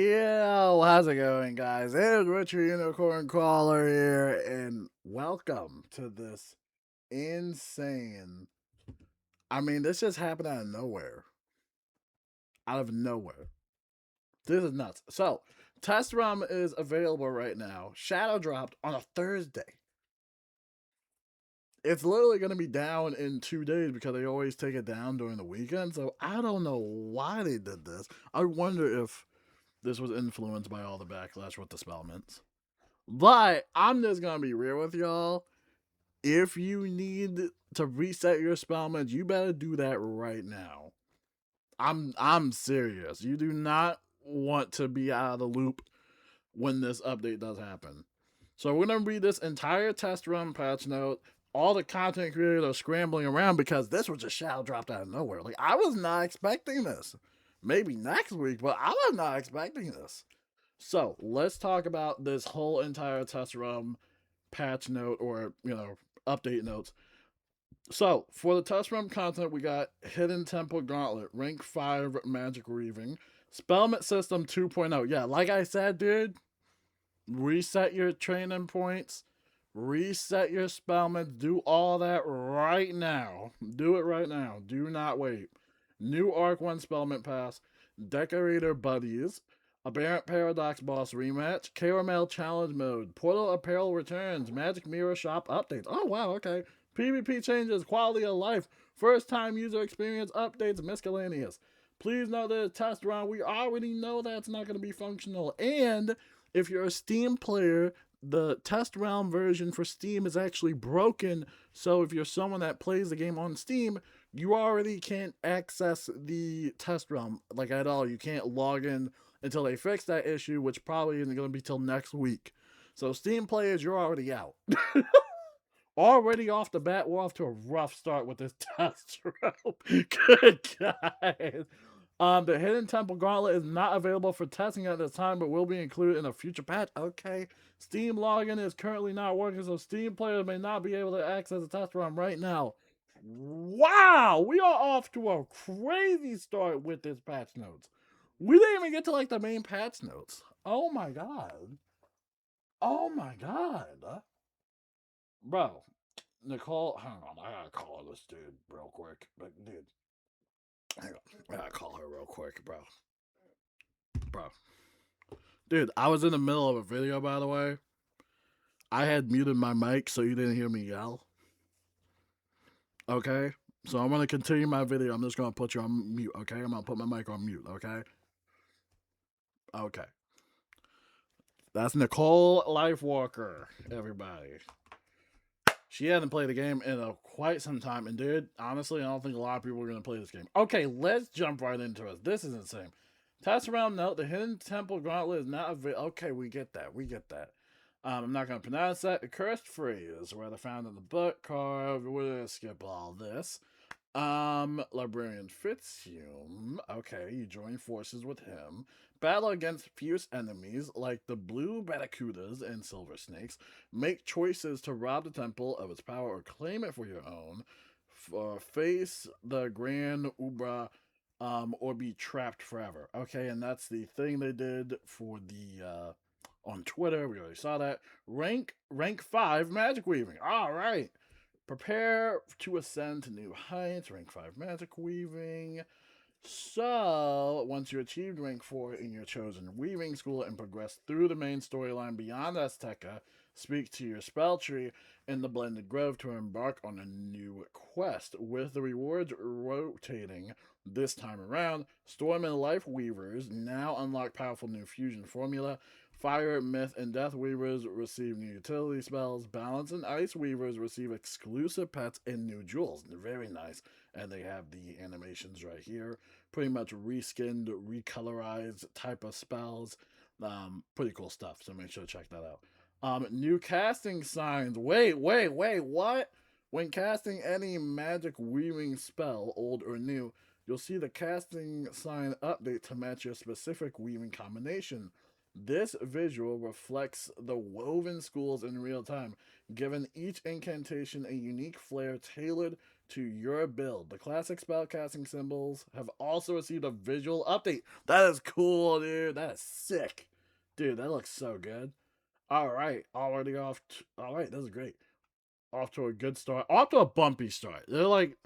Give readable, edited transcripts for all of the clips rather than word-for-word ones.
Yo, how's it going, guys? It's Richard Unicorn Caller here, and welcome to this insane. This just happened out of nowhere. Out of nowhere. This is nuts. So, Test Rum is available right now. Shadow dropped on a Thursday. It's literally going to be down in 2 days because they always take it down during the weekend. So, I don't know why they did this. I wonder if this was influenced by all the backlash with the Spellments. But I'm just gonna be real with y'all. If you need to reset your Spellments, you better do that right now. I'm serious. You do not want to be out of the loop when this update does happen. So we're gonna read this entire test run patch note. All the content creators are scrambling around because this was just shadow dropped out of nowhere. Like I was not expecting this. Maybe next week, but I was not expecting this. So let's talk about this whole entire test run patch note or update notes. So for the test run content, we got Hidden Temple Gauntlet, rank 5 Magic Weaving, Spellment System 2.0. Yeah, like I said, dude, reset your training points, reset your Spellments, do all that right now. Do it right now. Do not wait. New Arc 1 Spellment Pass, Decorator Buddies, Aberrant Paradox Boss Rematch, Karamelle Challenge Mode, Portal Apparel Returns, Magic Mirror Shop Updates. Oh, wow, okay. PvP changes, quality of life, first time user experience updates, Miscellaneous. Please know that a test run, we already know that's not going to be functional. And if you're a Steam player, the test round version for Steam is actually broken. So if you're someone that plays the game on Steam, you already can't access the test realm like at all. You can't log in until they fix that issue, which probably isn't going to be till next week. So Steam players, you're already out. Already off the bat, we're off to a rough start with this test realm. Good guys. The Hidden Temple Gauntlet is not available for testing at this time, but will be included in a future patch. Okay. Steam login is currently not working, so Steam players may not be able to access the test run right now. Wow, we are off to a crazy start with this patch notes. We didn't even get to like the main patch notes. Oh my god. Oh my god. Bro, Nicole, hang on, I gotta call this dude real quick. But dude, hang on, I gotta call her real quick, bro. Bro, dude, I was in the middle of a video, by the way. I had muted my mic so you didn't hear me yell. Okay, so I'm gonna continue my video. I'm just gonna put you on mute. Okay, I'm gonna put my mic on mute. Okay, okay. That's Nicole Lifewalker, everybody. She hasn't played the game in quite some time, and dude, honestly, I don't think a lot of people are gonna play this game. Okay, let's jump right into it. This is insane. Test around note: the Hidden Temple Gauntlet is not available. Okay, we get that. We get that. I'm not gonna pronounce that. The cursed phrase, whether found in the book, carved. We're gonna skip all this. Librarian Fitzhume. Okay, you join forces with him. Battle against fierce enemies like the blue barracudas and silver snakes. Make choices to rob the temple of its power or claim it for your own. Face the Grand Ubra, or be trapped forever. Okay, and that's the thing they did for the on Twitter. We already saw that. Rank 5 magic weaving. All right. Prepare to ascend to new heights, rank 5 magic weaving. So, once you achieved rank 4 in your chosen weaving school and progress through the main storyline beyond Azteca, speak to your spell tree in the Blended Grove to embark on a new quest. With the rewards rotating this time around, Storm and Life Weavers now unlock powerful new fusion formula. Fire, Myth, and Death Weavers receive new utility spells. Balance and Ice Weavers receive exclusive pets and new jewels. They're very nice. And they have the animations right here. Pretty much reskinned, recolorized type of spells. Pretty cool stuff. So make sure to check that out. New casting signs. Wait, what? When casting any magic weaving spell, old or new, you'll see the casting sign update to match your specific weaving combination. This visual reflects the woven schools in real time, giving each incantation a unique flair tailored to your build. The classic spellcasting symbols have also received a visual update. That is cool, dude. That is sick. Dude, that looks so good. All right, already off. All right, this is great. Off to a good start. Off to a bumpy start. They're like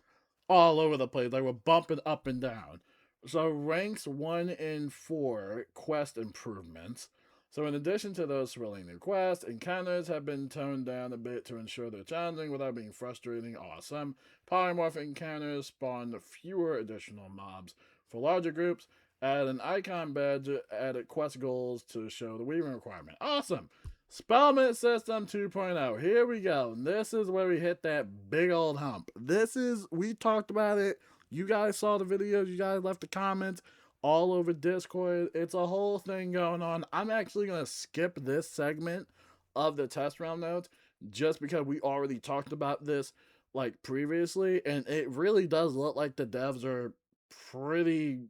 all over the place. Like we're bumping up and down. So ranks 1 and 4 quest improvements. So in addition to those thrilling new quests, encounters have been toned down a bit to ensure they're challenging without being frustrating. Awesome. Polymorph encounters spawn fewer additional mobs. For larger groups, add an icon badge, added quest goals to show the weaving requirement. Awesome. Spellment System 2.0. Here we go. And this is where we hit that big old hump. We talked about it. You guys saw the videos. You guys left the comments all over Discord. It's a whole thing going on. I'm actually going to skip this segment of the test round notes just because we already talked about this like previously. And it really does look like the devs are pretty,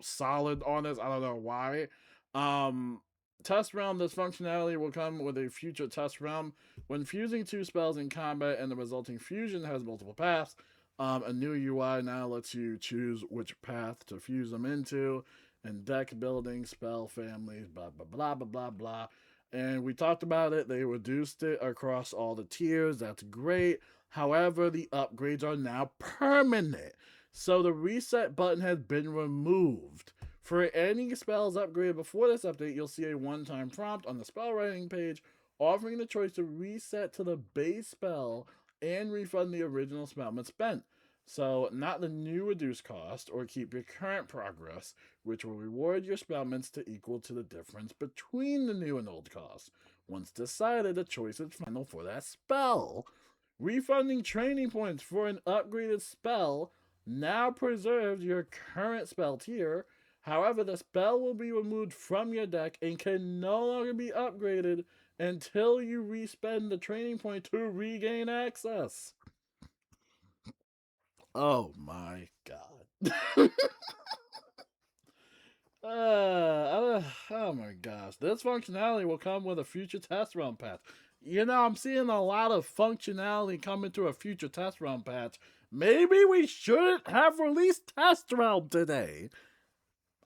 solid on this. I don't know why. Um, Test round, this functionality will come with a future test round. When fusing two spells in combat and the resulting fusion has multiple paths, a new UI now lets you choose which path to fuse them into, and deck building, spell families, blah, blah, blah, blah, blah, blah. And we talked about it. They reduced it across all the tiers. That's great. However, the upgrades are now permanent. So the reset button has been removed. For any spells upgraded before this update, you'll see a one-time prompt on the spell writing page offering the choice to reset to the base spell and refund the original spellment spent. So, not the new reduced cost, or keep your current progress, which will reward your spellments to equal to the difference between the new and old costs. Once decided, the choice is final for that spell. Refunding training points for an upgraded spell now preserves your current spell tier. However, the spell will be removed from your deck and can no longer be upgraded until you respend the training point to regain access. Oh my god. Oh my gosh. This functionality will come with a future test round patch. I'm seeing a lot of functionality coming to a future test round patch. Maybe we shouldn't have released test round today.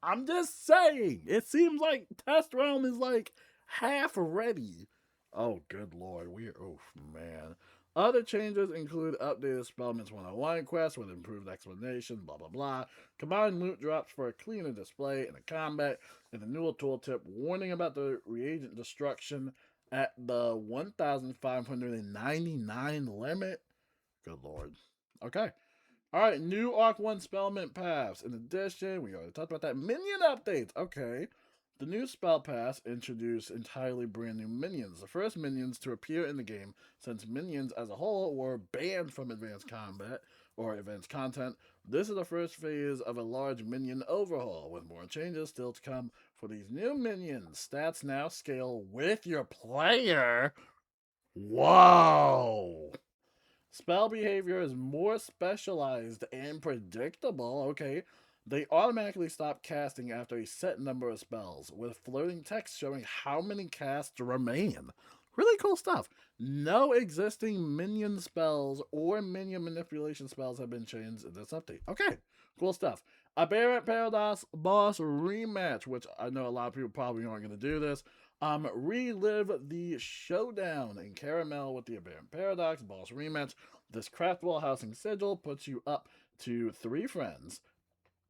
I'm just saying. It seems like test round is like half ready. Oh, good lord. Oh, man. Other changes include updated Spellments 101 quests with improved explanation, blah, blah, blah. Combined loot drops for a cleaner display in the combat, and a newer tooltip warning about the reagent destruction at the 1,599 limit. Good lord. Okay. All right, new Arc 1 Spellment Paths. In addition, we already talked about that. Minion updates. Okay. The new spell paths introduce entirely brand new minions. The first minions to appear in the game, since minions as a whole were banned from advanced combat or advanced content. This is the first phase of a large minion overhaul, with more changes still to come for these new minions. Stats now scale with your player. Whoa! Spell behavior is more specialized and predictable. Okay. They automatically stop casting after a set number of spells, with floating text showing how many casts remain. Really cool stuff. No existing minion spells or minion manipulation spells have been changed in this update. Okay, cool stuff. Aberrant Paradox boss rematch, which I know a lot of people probably aren't going to do this. Relive the showdown in Karamelle with the Aberrant Paradox boss rematch. This craftable housing sigil puts you up to 3 friends.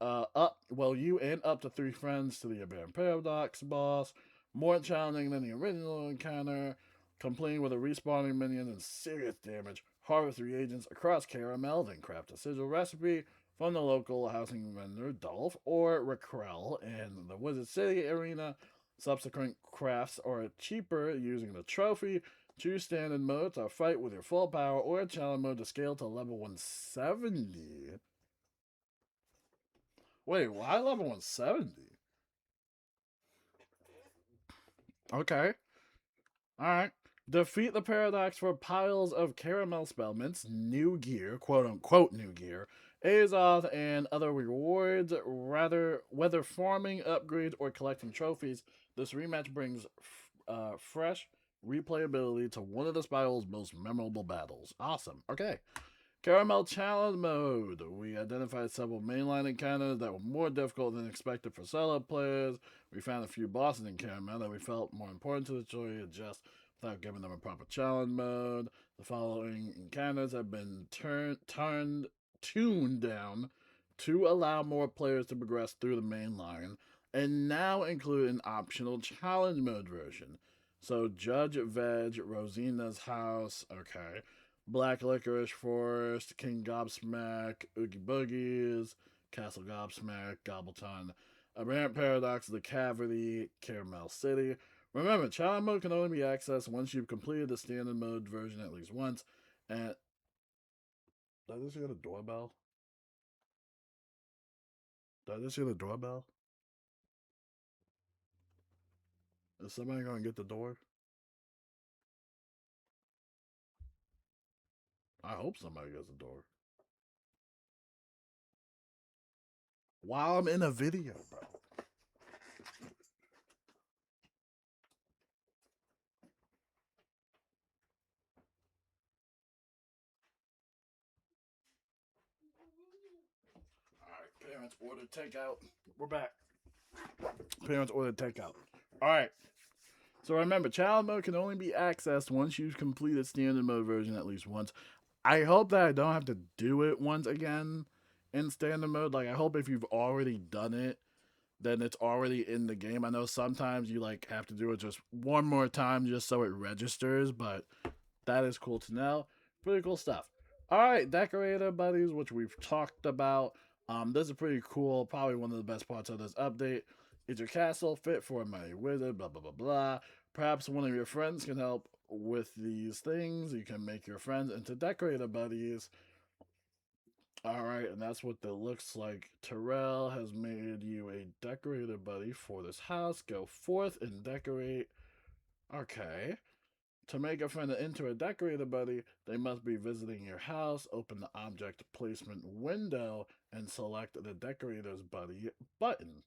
You and up to 3 friends to the Aberrant Paradox boss. More challenging than the original encounter. Complete with a respawning minion and serious damage. Harvest reagents across Karamelle, then craft a sigil recipe from the local housing vendor Dolph or Rakrell in the Wizard City arena. Subsequent crafts are cheaper using the trophy. Choose standard mode to fight with your full power or challenge mode to scale to level 170. Wait, why level 170? Okay. Alright. Defeat the paradox for piles of Karamelle spellments, new gear, quote unquote new gear, Azoth and other rewards, rather whether farming, upgrades, or collecting trophies. This rematch brings fresh replayability to one of the spiral's most memorable battles. Awesome. Okay. Karamelle Challenge Mode. We identified several mainline encounters that were more difficult than expected for solo players. We found a few bosses in Karamelle that we felt more important to the story to adjust without giving them a proper challenge mode. The following encounters have been tuned down to allow more players to progress through the main line and now include an optional challenge mode version. So, Judge Veg, Rosina's house, okay. Black Licorice Forest, King Gobsmack, Oogie Boogies, Castle Gobsmack, Gobbleton, Aberrant Paradox, The Cavity, Caramel City. Remember, challenge mode can only be accessed once you've completed the standard mode version at least once. And did I just hear the doorbell? Did I just hear the doorbell? Is somebody gonna get the door? I hope somebody gets the door. While I'm in a video, bro. Alright, parents ordered takeout. We're back. Parents ordered takeout. Alright. So remember, challenge mode can only be accessed once you've completed standard mode version at least once. I hope that I don't have to do it once again in standard mode. Like, I hope if you've already done it, then it's already in the game. I know sometimes you like have to do it just one more time just so it registers, but that is cool to know. Pretty cool stuff. All right, decorator buddies, which we've talked about. This is pretty cool. Probably one of the best parts of this update. Is your castle fit for a mighty wizard? Blah blah blah blah. Perhaps one of your friends can help with these things. You can make your friends into decorator buddies. All right, and that's what that looks like. Peril has made you a decorator buddy for this house. Go forth and decorate. Okay. To make a friend into a decorator buddy, they must be visiting your house. Open the object placement window and select the decorator's buddy button.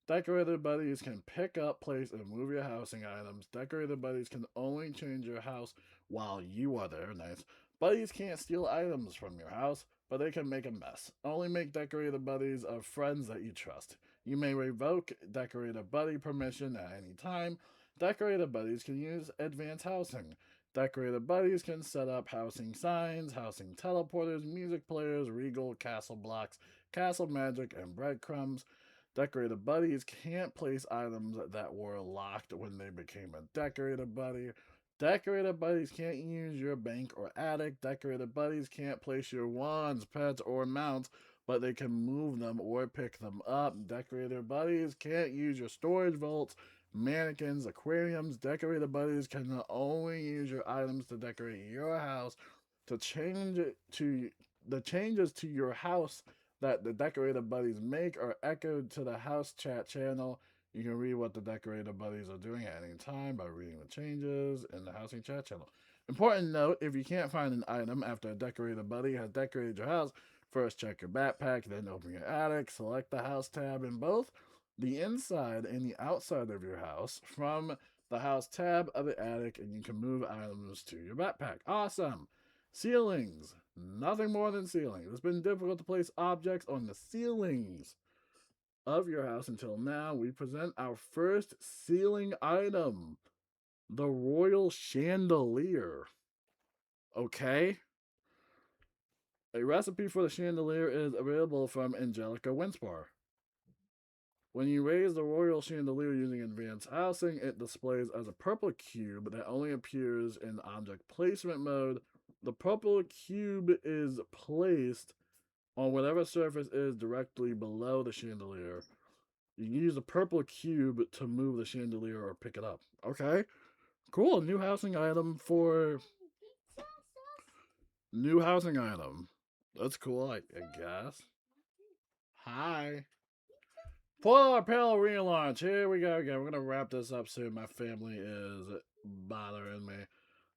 Decorator buddies can pick up, place, and move your housing items. Decorator buddies can only change your house while you are there. Nice. Buddies can't steal items from your house, but they can make a mess. Only make decorator buddies of friends that you trust. You may revoke decorator buddy permission at any time. Decorator buddies can use advanced housing. Decorator buddies can set up housing signs, housing teleporters, music players, regal castle blocks, castle magic, and breadcrumbs. Decorator buddies can't place items that were locked when they became a decorator buddy. Decorator buddies can't use your bank or attic. Decorator buddies can't place your wands, pets, or mounts, but they can move them or pick them up. Decorator buddies can't use your storage vaults, mannequins, aquariums. Decorator buddies can only use your items to decorate your house. To change it to the changes to your house that the decorator buddies make are echoed to the house chat channel. You can read what the decorator buddies are doing at any time by reading the changes in the housing chat channel. Important note, if you can't find an item after a decorator buddy has decorated your house, first check your backpack, then open your attic, select the house tab in both the inside and the outside of your house from the house tab of the attic, and you can move items to your backpack. Awesome! Ceilings. Nothing more than ceilings. It's been difficult to place objects on the ceilings of your house until now. We present our first ceiling item, the Royal Chandelier. Okay. A recipe for the chandelier is available from Angelica Winspar. When you raise the Royal Chandelier using advanced housing, it displays as a purple cube that only appears in object placement mode. The purple cube is placed on whatever surface is directly below the chandelier. You can use the purple cube to move the chandelier or pick it up. Okay, cool. New housing item for new housing item. That's cool, I guess. Hi. Polar Peril relaunch. Here we go again. We're gonna wrap this up soon. My family is bothering me.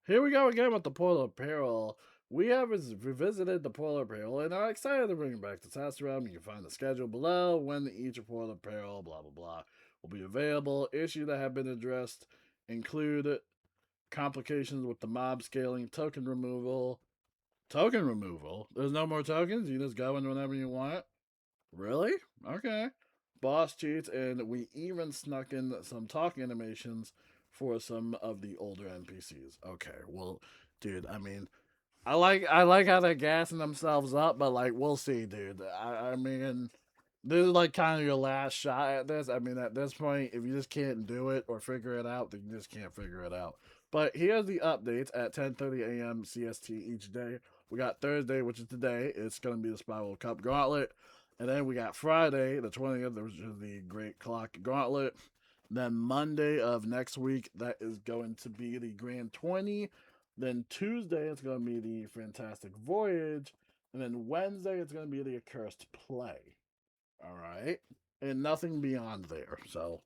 Here we go again with the Polar Peril. We have revisited the Polar Peril and are excited to bring it back to test realm. You can find the schedule below when each Polar Peril, blah blah blah, will be available. Issues that have been addressed include complications with the mob scaling, token removal. Token removal? There's no more tokens? You just go in whenever you want? Really? Okay. Boss cheats, and we even snuck in some talk animations for some of the older NPCs. Okay, well, dude, I mean, I like how they're gassing themselves up, but like we'll see, dude. I mean, this is like kind of your last shot at this. I mean, at this point, if you just can't do it or figure it out, then you just can't figure it out. But here's the updates at 10:30 a.m. CST each day. We got Thursday, which is today. It's gonna be the Spiral Cup Gauntlet, and then we got Friday, the 20th, which is the Great Clock Gauntlet. Then Monday of next week, that is going to be the Grand 20. Then Tuesday, it's going to be the Fantastic Voyage. And then Wednesday, it's going to be the Accursed Play. All right. And nothing beyond there. So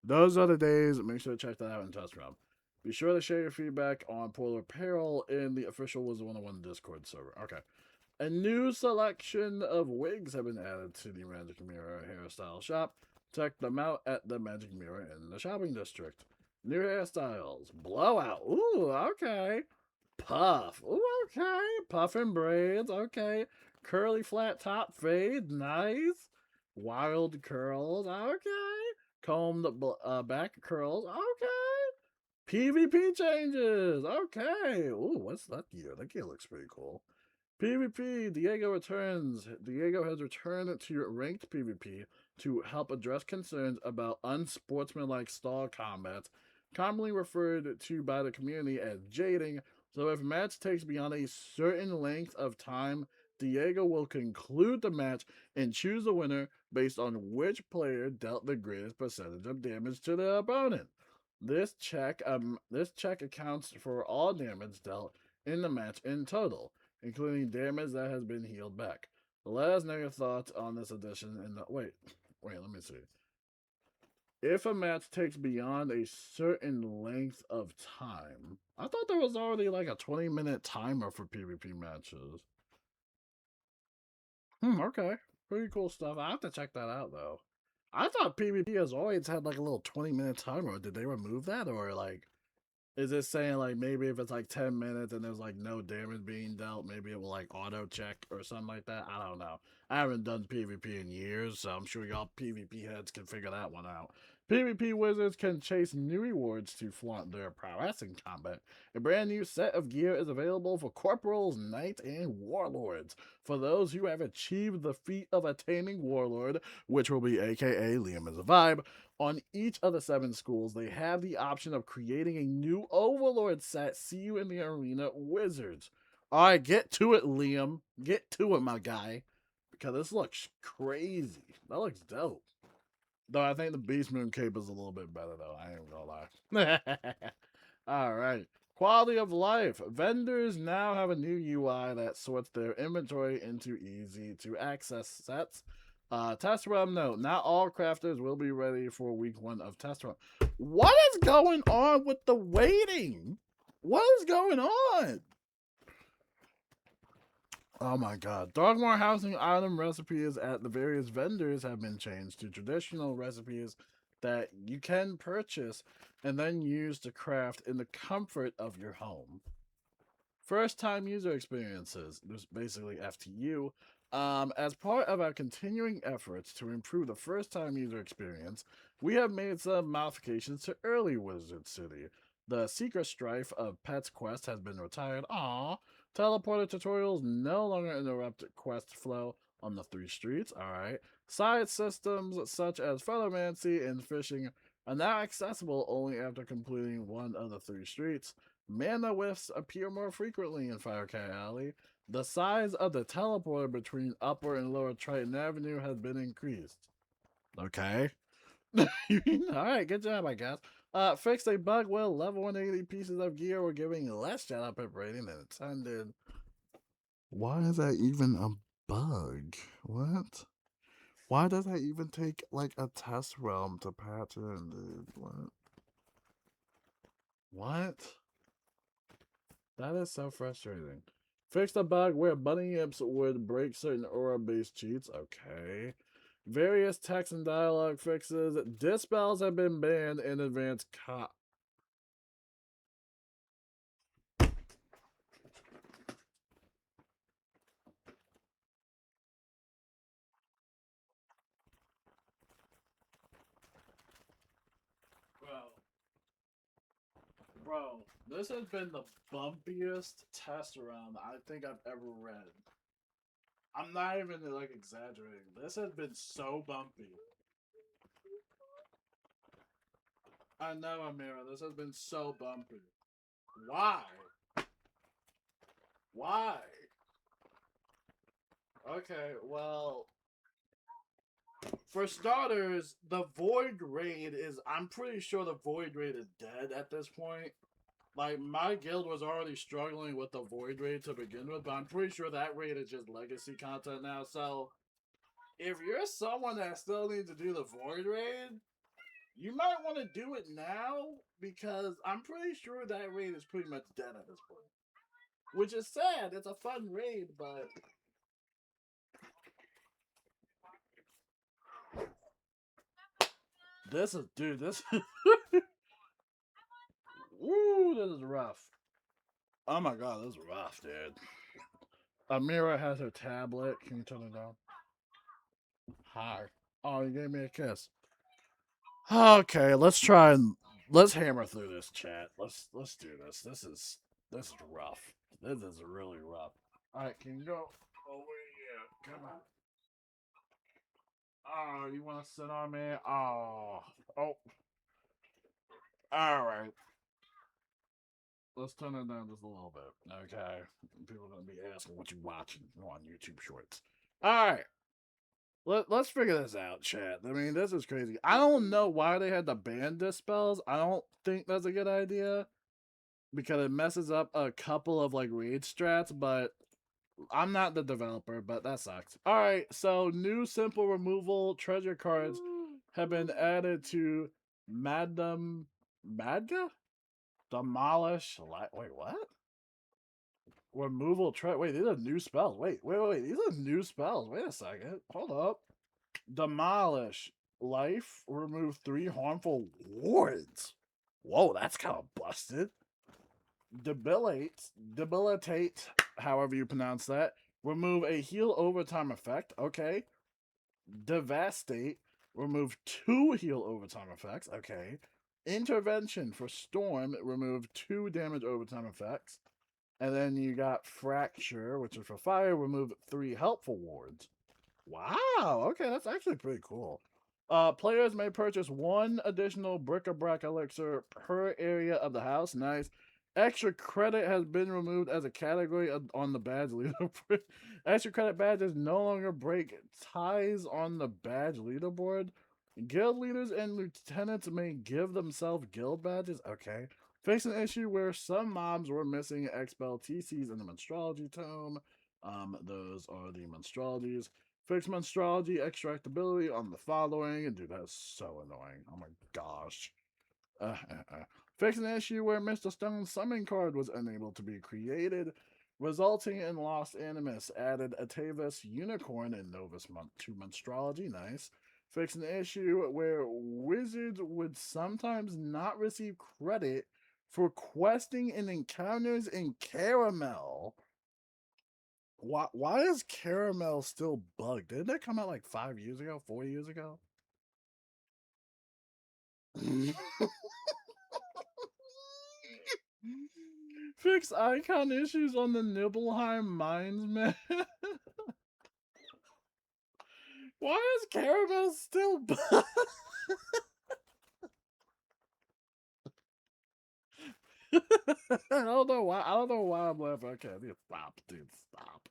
those are the days. Make sure to check that out in Test Round. Be sure to share your feedback on Polar Peril in the official Wizard101 Discord server. Okay. A new selection of wigs have been added to the Magic Mirror hairstyle shop. Check them out at the Magic Mirror in the shopping district. New hairstyles. Blowout. Ooh, okay. Puff. Ooh, okay. Puffin braids. Okay. Curly flat top fade. Nice. Wild curls. Okay. Combed back curls. Okay. PvP changes. Okay. Ooh, what's that gear? That gear looks pretty cool. PvP, Diego returns. Diego has returned to ranked PvP to help address concerns about unsportsmanlike stall combats, commonly referred to by the community as jading. So if a match takes beyond a certain length of time, Diego will conclude the match and choose the winner based on which player dealt the greatest percentage of damage to the opponent. This check accounts for all damage dealt in the match in total, including damage that has been healed back. Let us know your thoughts on this addition in the wait, let me see. If a match takes beyond a certain length of time, I thought there was already like a 20-minute timer for PvP matches. Okay. Pretty cool stuff. I have to check that out though. I thought PvP has always had like a little 20-minute timer. Did they remove that, or like is it saying like maybe if it's like 10 minutes and there's like no damage being dealt, maybe it will like auto check or something like that? I don't know. I haven't done PvP in years, so I'm sure y'all PvP heads can figure that one out. PvP wizards can chase new rewards to flaunt their prowess in combat. A brand new set of gear is available for corporals, knights, and warlords. For those who have achieved the feat of attaining warlord, which will be aka Liam is a vibe, on each of the 7 schools, they have the option of creating a new Overlord set. See you in the arena, Wizards. All right, get to it, Liam. Get to it, my guy. Because this looks crazy. That looks dope. Though I think the Beast Moon cape is a little bit better, though. I ain't gonna lie. All right. Quality of life. Vendors now have a new UI that sorts their inventory into easy to access sets. Test run note: not all crafters will be ready for week 1 of test run. What is going on with the waiting? What is going on? Oh my god. Dogmore housing item recipes at the various vendors have been changed to traditional recipes that you can purchase and then use to craft in the comfort of your home. First time user experiences, this is basically FTU. As part of our continuing efforts to improve the first time user experience, we have made some modifications to early Wizard City. The Secret Strife of Pet's Quest has been retired. Aww. Teleporter tutorials no longer interrupt quest flow on the 3 streets. Alright. Side systems such as photomancy and fishing are now accessible only after completing one of the 3 streets. Mana whiffs appear more frequently in Firecat Alley. The size of the teleporter between Upper and Lower Triton Avenue has been increased. Okay. Alright, good job, I guess. Fixed a bug where level 180 pieces of gear were giving less shadow pip rating than intended. Why is that even a bug? What? Why does that even take like a test realm to patch in, dude? What? What? That is so frustrating. Fix the bug where bunny imps would break certain aura-based cheats. Okay. Various text and dialogue fixes. Dispels have been banned in advanced Bro, this has been the bumpiest test round I think I've ever read. I'm not even like exaggerating. This has been so bumpy. I know, Amira. This has been so bumpy. Why? Why? Okay, well, for starters, the Void Raid is. I'm pretty sure the Void Raid is dead at this point. Like, my guild was already struggling with the Void Raid to begin with, but I'm pretty sure that raid is just legacy content now. So, if you're someone that still needs to do the Void Raid, you might want to do it now because I'm pretty sure that raid is pretty much dead at this point. Which is sad. It's a fun raid, but this is, dude, this woo, this is rough. Oh my god, this is rough, dude. Amira has her tablet. Can you turn it down? Hi. Oh, you gave me a kiss. Okay, let's try and let's hammer through this chat. Let's do this. This is rough. This is really rough. All right, can you go over here? Come on. Oh, you want to sit on me? Oh. All right. Let's turn it down just a little bit. Okay. People are gonna be asking what you watching on YouTube Shorts. All right. Let's figure this out, chat. I mean, this is crazy. I don't know why they had to ban dispels. I don't think that's a good idea because it messes up a couple of like raid strats, but I'm not the developer, but that sucks. All right, so new simple removal treasure cards have been added to Madam Madga Demolish. Wait, what? Removal Wait, these are new spells. Wait. These are new spells. Wait a second. Hold up. Demolish. Life. Remove 3 harmful wards. Whoa, that's kind of busted. Debilitate, however you pronounce that. Remove a heal overtime effect. Okay. Devastate. Remove 2 heal overtime effects. Okay. Intervention for Storm. Remove 2 damage overtime effects. And then you got Fracture, which is for fire. Remove 3 helpful wards. Wow. Okay, that's actually pretty cool. Players may purchase 1 additional bric-a-brac elixir per area of the house. Nice. Extra credit has been removed as a category on the badge leaderboard. Extra credit badges no longer break ties on the badge leaderboard. Guild leaders and lieutenants may give themselves guild badges. Okay. Fix an issue where some mobs were missing expel TCs in the Monstrology Tome. Those are the Monstrologies. Fix Monstrology extractability on the following. Dude, that's so annoying. Oh my gosh. Fix an issue where Mr. Stone's summon card was unable to be created, resulting in Lost Animus. Added Atavis Unicorn and Novus to Monstrology. Nice. Fix an issue where wizards would sometimes not receive credit for questing in encounters in Karamelle. Why is Karamelle still bugged? Didn't that come out like 5 years ago, 4 years ago? Fix icon issues on the Nibelheim Mines, man. Why is Caramel still bugged? I don't know why. I don't know why I'm laughing. Okay, I need to stop, dude. Stop.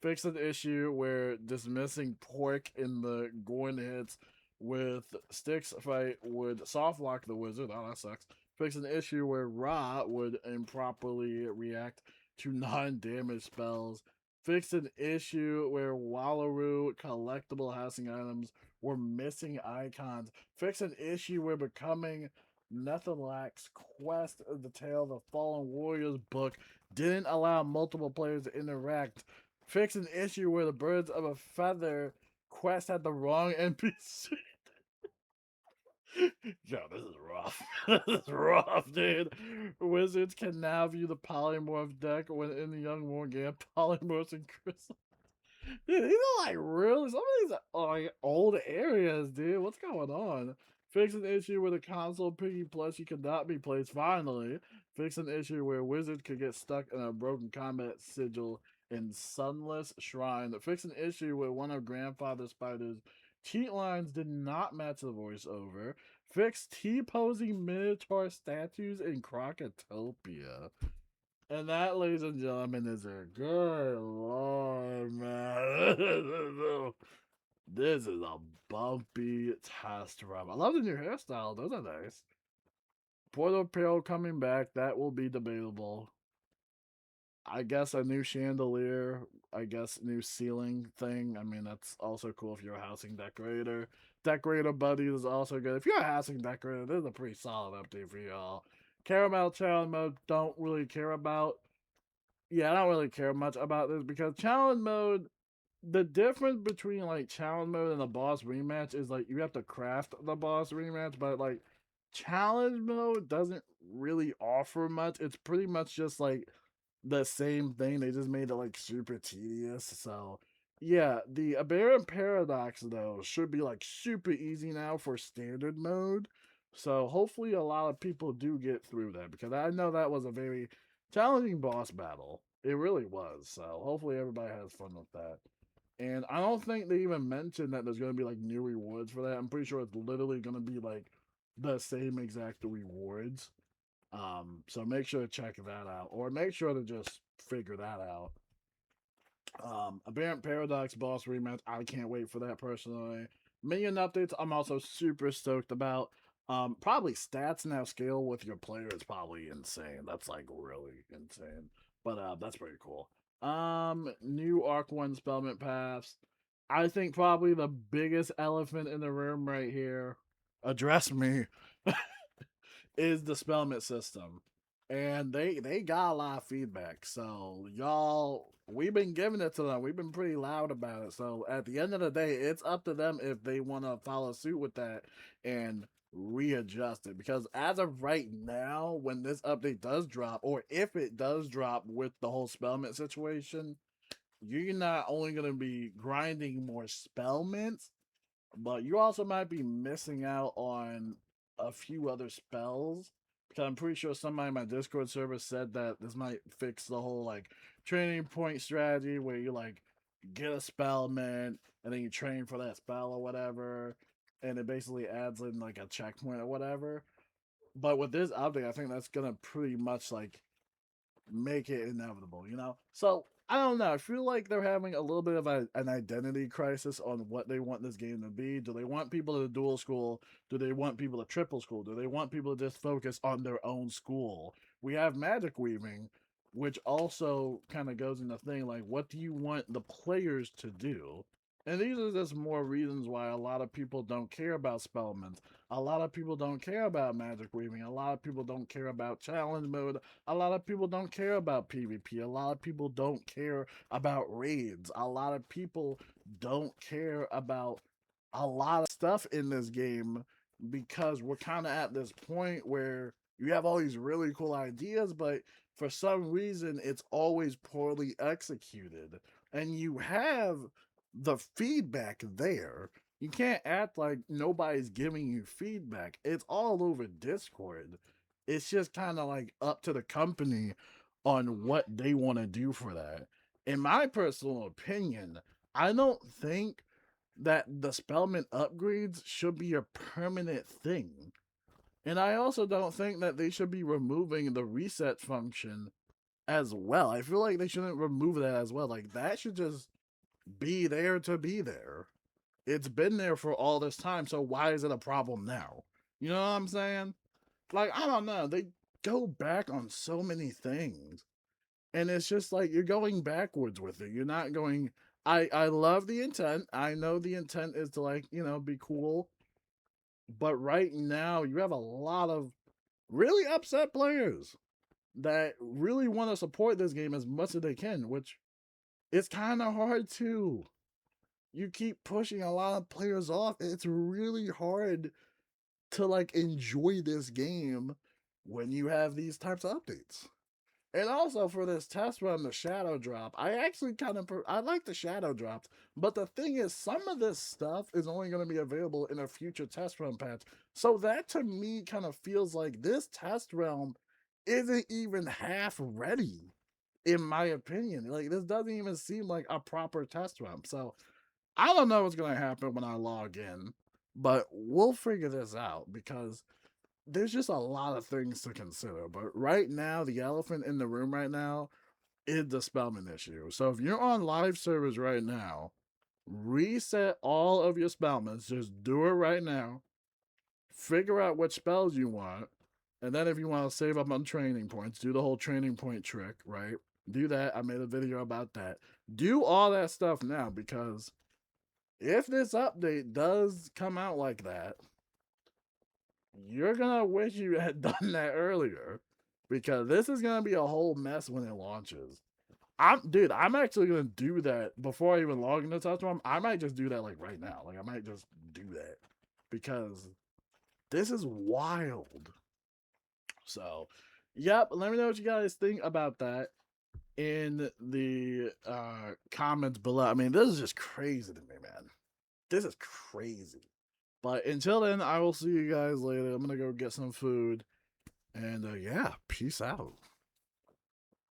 Fix an issue where dismissing pork in the Gorn hits with sticks fight would soft lock the wizard. Oh, that sucks. Fix an issue where Ra would improperly react to non-damage spells. Fix an issue where Wallaroo collectible housing items were missing icons. Fix an issue where becoming Netherlack's Quest of the Tale of the Fallen Warriors book didn't allow multiple players to interact. Fix an issue where the birds of a feather quest had the wrong NPC. Yo, this is rough. This is rough, dude. Wizards can now view the polymorph deck when in the Young War game. Polymorphs and crystals. Dude, these are like really some of these are like old areas, dude. What's going on? Fix an issue where the console piggy plushie cannot be placed. Finally, fix an issue where wizards could get stuck in a broken combat sigil in Sunless Shrine. Fix an issue where one of Grandfather Spider's cheat lines did not match the voiceover. Fix T-posing Minotaur statues in Crocotopia. And that, ladies and gentlemen, is a good lord, man. This is a bumpy test run. I love the new hairstyle. Those are nice. Portal Peril coming back. That will be debatable. I guess a new chandelier. I guess new ceiling thing. I mean, that's also cool if you're a housing decorator. Decorator Buddy is also good. If you're a housing decorator, this is a pretty solid update for y'all. Caramel challenge mode, don't really care about. Yeah, I don't really care much about this because challenge mode, the difference between like challenge mode and the boss rematch is like you have to craft the boss rematch, but like challenge mode doesn't really offer much. It's pretty much just like the same thing. They just made it like super tedious. So yeah, the Aberrant Paradox though should be like super easy now for standard mode. So hopefully a lot of people do get through that because I know that was a very challenging boss battle. It really was. So hopefully everybody has fun with that. And I don't think they even mentioned that there's going to be like new rewards for that. I'm pretty sure it's literally going to be like the same exact rewards. So make sure to check that out, or make sure to just figure that out. Aberrant Paradox boss rematch. I can't wait for that personally. Minion updates. I'm also super stoked about. Probably stats now scale with your player is probably insane. That's like really insane. But that's pretty cool. New Arc One Spellment paths. I think probably the biggest elephant in the room right here. Address me. Is the Spellment system. And they got a lot of feedback. So y'all, we've been giving it to them. We've been pretty loud about it. So at the end of the day, it's up to them if they want to follow suit with that and readjust it. Because as of right now, when this update does drop, or if it does drop with the whole Spellment situation, you're not only going to be grinding more Spellments, but you also might be missing out on a few other spells. Because I'm pretty sure somebody in my Discord server said that this might fix the whole like training point strategy where you like get a spell man and then you train for that spell or whatever. And it basically adds in like a checkpoint or whatever. But with this update, I think that's gonna pretty much like make it inevitable, you know? So I don't know. I feel like they're having a little bit of an identity crisis on what they want this game to be. Do they want people to dual school? Do they want people to triple school? Do they want people to just focus on their own school? We have magic weaving, which also kind of goes into thing like, what do you want the players to do? And these are just more reasons why a lot of people don't care about Spellmans. A lot of people don't care about magic weaving. A lot of people don't care about challenge mode. A lot of people don't care about PvP. A lot of people don't care about raids. A lot of people don't care about a lot of stuff in this game because we're kind of at this point where you have all these really cool ideas, but for some reason it's always poorly executed. And you have the feedback there. You can't act like nobody's giving you feedback. It's all over Discord. It's just kind of like up to the company on what they want to do for that. In my personal opinion, I don't think that the Spellman upgrades should be a permanent thing. And I also don't think that they should be removing the reset function as well. I feel like they shouldn't remove that as well. Like, that should just be there to be there. It's been there for all this time, so why is it a problem now? You know what I'm saying? Like, I don't know. They go back on so many things. And it's just like you're going backwards with it. You're not going I love the intent. I know the intent is to like, be cool. But right now you have a lot of really upset players that really want to support this game as much as they can, which it's kind of hard to. You keep pushing a lot of players off. It's really hard to like enjoy this game when you have these types of updates. And also for this test run, the shadow drop, I actually I like the shadow drops, but the thing is, some of this stuff is only going to be available in a future test run patch. So that to me kind of feels like this test realm isn't even half ready, in my opinion. Like this doesn't even seem like a proper test run. So I don't know what's going to happen when I log in, but we'll figure this out because there's just a lot of things to consider. But right now, the elephant in the room right now is the Spellman issue. So if you're on live servers right now, reset all of your Spellmans. Just do it right now. Figure out what spells you want. And then if you want to save up on training points, do the whole training point trick, right? Do that. I made a video about that. Do all that stuff now because if this update does come out like that, you're gonna wish you had done that earlier because this is gonna be a whole mess when it launches. I'm actually gonna do that before I even log into Touchmom. I might just do that like right now. Like I might just do that because this is wild. So, yep. Let me know what you guys think about that in the comments below. I mean, this is just crazy to me, man. This is crazy. But until then, I will see you guys later. I'm gonna go get some food. And yeah, peace out.